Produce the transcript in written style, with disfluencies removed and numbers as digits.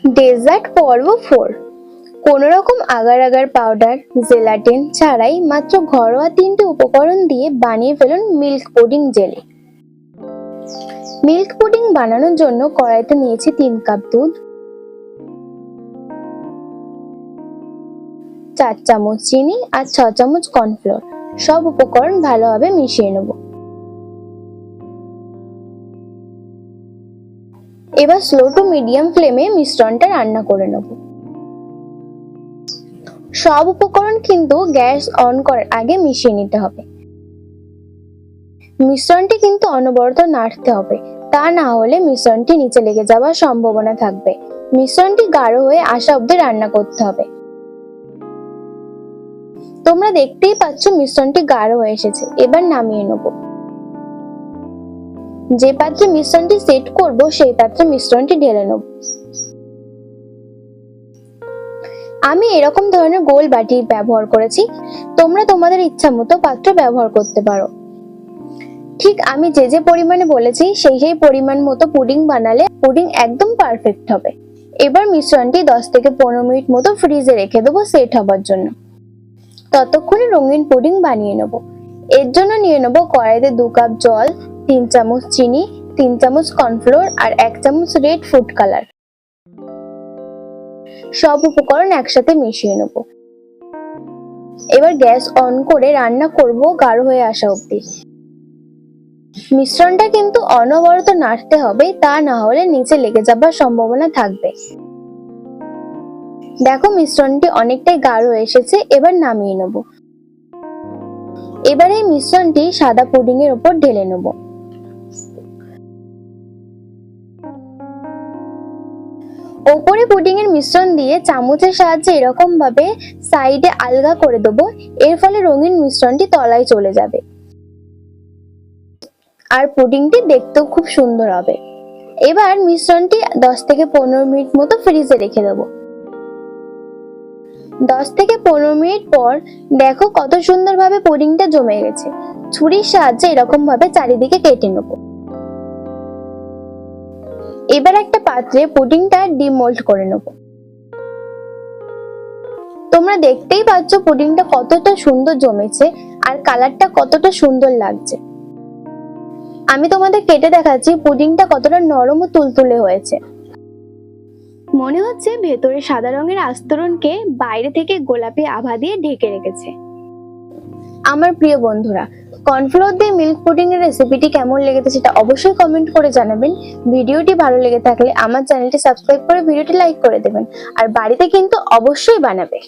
Dessert পর্ব 4। কোন রকম আগার আগার পাউডার, জেলাটিন ছাড়াই মাত্র ঘরোয়া 3টে উপকরণ দিয়ে বানিয়ে ফেলুন milk pudding jelly. Milk pudding বানানোর জন্য কড়াইতে নিয়েছি 3 কাপ দুধ, 4 চামচ চিনি আর 6 চামচ কর্নফ্লোর। সব উপকরণ ভালোভাবে মিশিয়ে নেব। এবার স্লো টু মিডিয়াম ফ্লেমে মিশ্রণটা রান্না করে নেব। সব উপকরণ কিন্তু গ্যাস অন করার আগে মিশিয়ে নিতে হবে। মিশ্রণটি কিন্তু অনবরত নাড়তে হবে, তা না হলে মিশ্রণটি নিচে লেগে যাওয়ার সম্ভাবনা থাকবে। মিশ্রণটি গাঢ় হয়ে আসা অবধি রান্না করতে হবে। তোমরা দেখতেই পাচ্ছ মিশ্রণটি গাঢ় হয়ে এসেছে। এবার নামিয়ে নেব। যে পাত্রে মিশ্রণটি সেট করব সেই পাত্রে মিশ্রণটি ঢেলে নেব। আমি এরকম ধরনের গোল বাটি ব্যবহার করেছি, তোমরা তোমাদের ইচ্ছা মতো পাত্র ব্যবহার করতে পারো। ঠিক আমি যে পরিমাণে বলেছি সেই পরিমাণ মতো পুডিং বানালে পুডিং একদম পারফেক্ট হবে। এবার মিশ্রণটি 10 থেকে 15 মিনিট মতো ফ্রিজে রেখে দেবো সেট হবার জন্য। ততক্ষণে রঙিন পুডিং বানিয়ে নেব। এর জন্য নিয়ে নেব কড়াইতে 2 কাপ জল, 3 চামচ চিনি, 3 চামচ কর্নফ্লোর আর 1 চামচ রেড ফুড কালার। সব উপকরণ একসাথে মিশিয়ে নেব। এবার গ্যাস অন করে রান্না করব গাঢ় হয়ে আসা অবধি। মিশ্রণটা কিন্তু অনবরত নাড়তে হবে, তা না হলে নিচে লেগে যাবার সম্ভাবনা থাকবে। দেখো মিশ্রণটি অনেকটাই গাঢ় এসেছে। এবার নামিয়ে নেব। এবার এই মিশ্রণটি সাদা পুডিং এর উপর ঢেলে নেব। ওপরে পুডিং এর মিশ্রণ দিয়ে চামচের সাহায্যে এরকম ভাবে সাইডে আলগা করে দেবো। এর ফলে রঙিন মিশ্রণটি তলায় চলে যাবে আর পুডিংটি দেখতেও খুব সুন্দর হবে। এবার মিশ্রণটি 10 থেকে 15 মিনিট মতো ফ্রিজে রেখে দেবো। 10 থেকে 15 মিনিট পর দেখো কত সুন্দরভাবে পুডিংটা জমে গেছে। ছুরির সাহায্যে এরকম ভাবে চারিদিকে কেটে নেব। এবার একটা পাত্রে পুডিংটা ডিমোল্ড করে নেব। তোমরা দেখতেই পাচ্ছ পুডিংটা কতটা সুন্দর জমেছে আর কালারটা কতটা সুন্দর লাগছে। আমি তোমাদের কেটে দেখাচ্ছি পুডিংটা কতটা নরম ও তুলতুলে হয়েছে। মনে হচ্ছে ভেতরে সাদা রঙের আস্তরণকে বাইরে থেকে গোলাপি আভা দিয়ে ঢেকে রেখেছে। আমার প্রিয় বন্ধুরা, কর্নফ্লোর দিয়ে মিল্ক পুডিং এর রেসিপিটি কেমন লেগেছে সেটা অবশ্যই কমেন্ট করে জানাবেন। ভিডিওটি ভালো লেগে থাকলে আমার চ্যানেলটি সাবস্ক্রাইব করে ভিডিওটি লাইক করে দেবেন আর বাড়িতে কিন্তু অবশ্যই বানাবে।